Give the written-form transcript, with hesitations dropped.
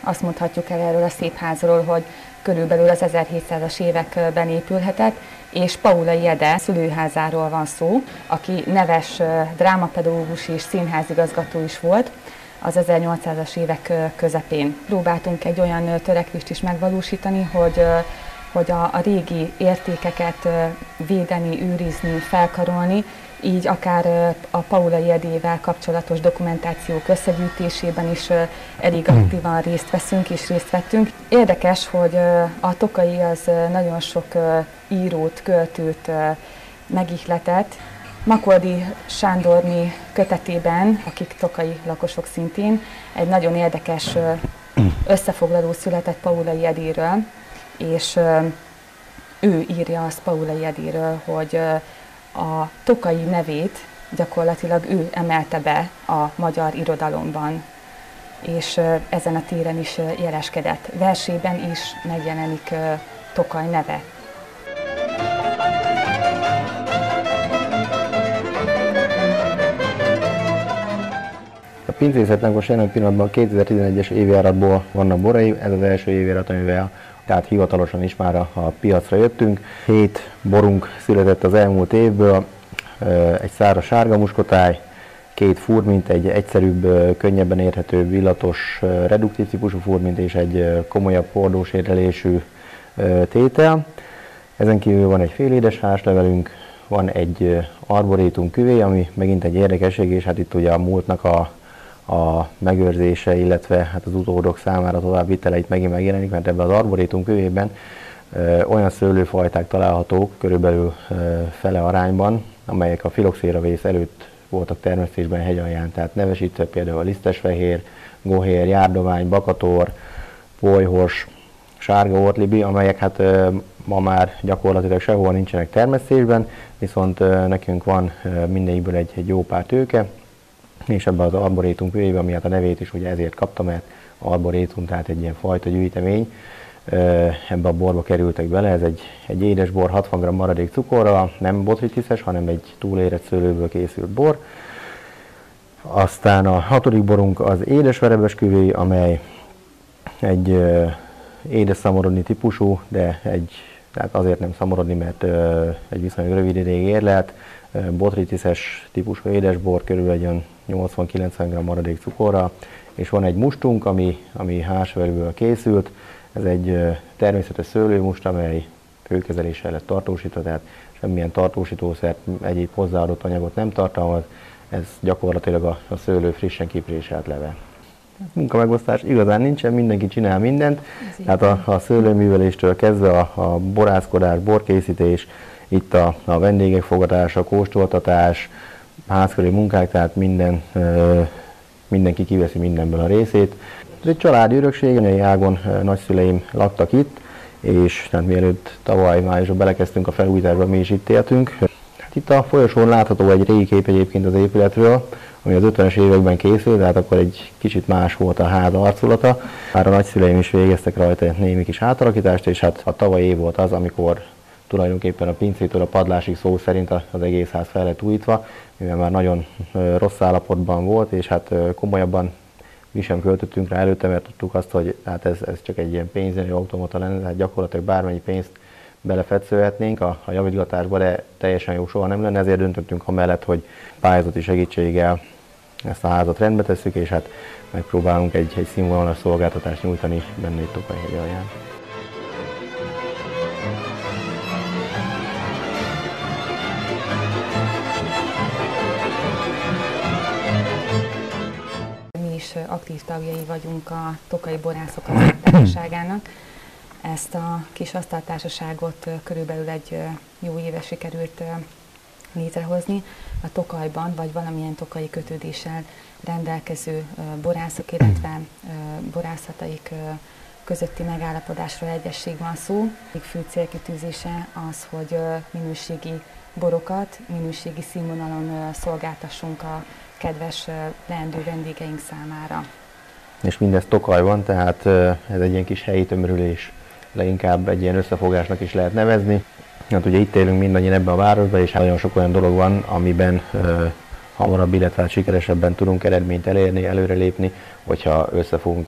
Azt mondhatjuk el erről a szép házról, hogy körülbelül az 1700-as években épülhetett, és Paulay Ede szülőházáról van szó, aki neves drámapedagógus és színházigazgató is volt az 1800-as évek közepén. Próbáltunk egy olyan törekvést is megvalósítani, hogy a régi értékeket védeni, őrizni, felkarolni, így akár a Paulay Edével kapcsolatos dokumentációk összegyűjtésében is elég aktívan részt veszünk és részt vettünk. Érdekes, hogy a Tokay az nagyon sok írót, költőt megihletett. Makoldy Sándorné kötetében, akik tokayi lakosok szintén, egy nagyon érdekes összefoglaló született Paulay Edéről, és ő írja azt Paulay Edéről, hogy a Tokay nevét gyakorlatilag ő emelte be a magyar irodalomban, és ezen a téren is jeleskedett. Versében is megjelenik Tokay neve. A pincészetnek most jelen pillanatban 2011-es évjáratból vannak borai, ez az első évjárat, amivel tehát hivatalosan is már a piacra jöttünk. 7 borunk született az elmúlt évből, egy száraz sárga muskotáj, 2 furmint, egy egyszerűbb, könnyebben érthetőbb, illatos, reduktív típusú furmint és egy komolyabb hordós érlelésű tétel. Ezen kívül van egy félédes házlevelünk, van egy arborétum küvé, ami megint egy érdekesség, és hát itt ugye a múltnak a megőrzése, illetve hát az utódok számára továbbviteleit megint megjelenik, mert ebben az arborétum kövében olyan szőlőfajták találhatók körülbelül fele arányban, amelyek a filoxéravész előtt voltak termesztésben hegyalján, tehát nevesítve például a lisztesfehér, gohér, járdomány, bakator, polyhos, sárga ortlibi, amelyek hát ma már gyakorlatilag sehol nincsenek termesztésben, viszont nekünk van mindegyikből egy jó pár tőke, és ebben az arborétum kövében, ami hát a nevét is ugye ezért kapta, mert arborétum, tehát egy ilyen fajta gyűjtemény, ebbe a borba kerültek bele. Ez egy édesbor 60 g maradék cukorral, nem botritiszes, hanem egy túlérett szőlőből készült bor. Aztán a 6. borunk az édesverebes küvé, amely egy édes szamorodni típusú, de tehát azért nem szamorodni, mert egy viszonylag rövid ideig érlelt, botritiszes típusú édesbor, körülbelül 80-90 g maradék cukorral, és van egy mustunk, ami házsverőből készült. Ez egy természetes szőlőmust, amely főkezeléssel lett tartósítva, tehát semmilyen tartósítószert, egyéb hozzáadott anyagot nem tartalmaz. Ez gyakorlatilag a szőlő frissen kipréselt leve. Munkamegosztás igazán nincsen, mindenki csinál mindent, tehát a szőlőműveléstől kezdve a borászkodás, borkészítés, itt a vendégek fogadása, kóstoltatás, házkörüli munkák, tehát mindenki kiveszi mindenből a részét. Ez egy családi örökség, anyai ágon nagyszüleim laktak itt, és tehát mielőtt tavaly májusban belekezdtünk a felújításba, mi is itt éltünk. Hát itt a folyosón látható egy régi kép egyébként az épületről, ami az 50-es években készült, tehát akkor egy kicsit más volt a ház arculata. Már a nagyszüleim is végeztek rajta némi kis átalakítást, és hát a tavalyi év volt az, amikor tulajdonképpen a pincétől a padlásig szó szerint az egész ház fel lett újítva, mivel már nagyon rossz állapotban volt, és hát komolyabban mi sem költöttünk rá előtte, mert tudtuk azt, hogy hát ez csak egy ilyen pénzügyi automata lenne, tehát gyakorlatilag bármennyi pénzt belefetszölhetnénk a javítgatásba, de teljesen jó soha nem lenne, ezért döntöttünk amellett, hogy pályázati segítséggel ezt a házat rendbe tesszük, és hát megpróbálunk egy színvonalas szolgáltatást nyújtani benne itt Tokaj-hegyalján. Aktív tagjai vagyunk a Tokaji Borászok Társaságának. Ezt a kis asztaltársaságot körülbelül egy jó éve sikerült létrehozni. a Tokajban, vagy valamilyen tokaji kötődéssel rendelkező borászok, illetve borászataik közötti megállapodásról, egyesség van szó. Fő célkitűzése az, hogy minőségi borokat, minőségi színvonalon szolgáltassunk a kedves leendő vendégeink számára. És mindez Tokajban, tehát ez egy ilyen kis helyi tömörülés, leginkább egy ilyen összefogásnak is lehet nevezni. Hát ugye itt élünk mindannyian ebben a városban, és nagyon sok olyan dolog van, amiben hamarabb, illetve sikeresebben tudunk eredményt elérni, előrelépni, hogyha összefogunk.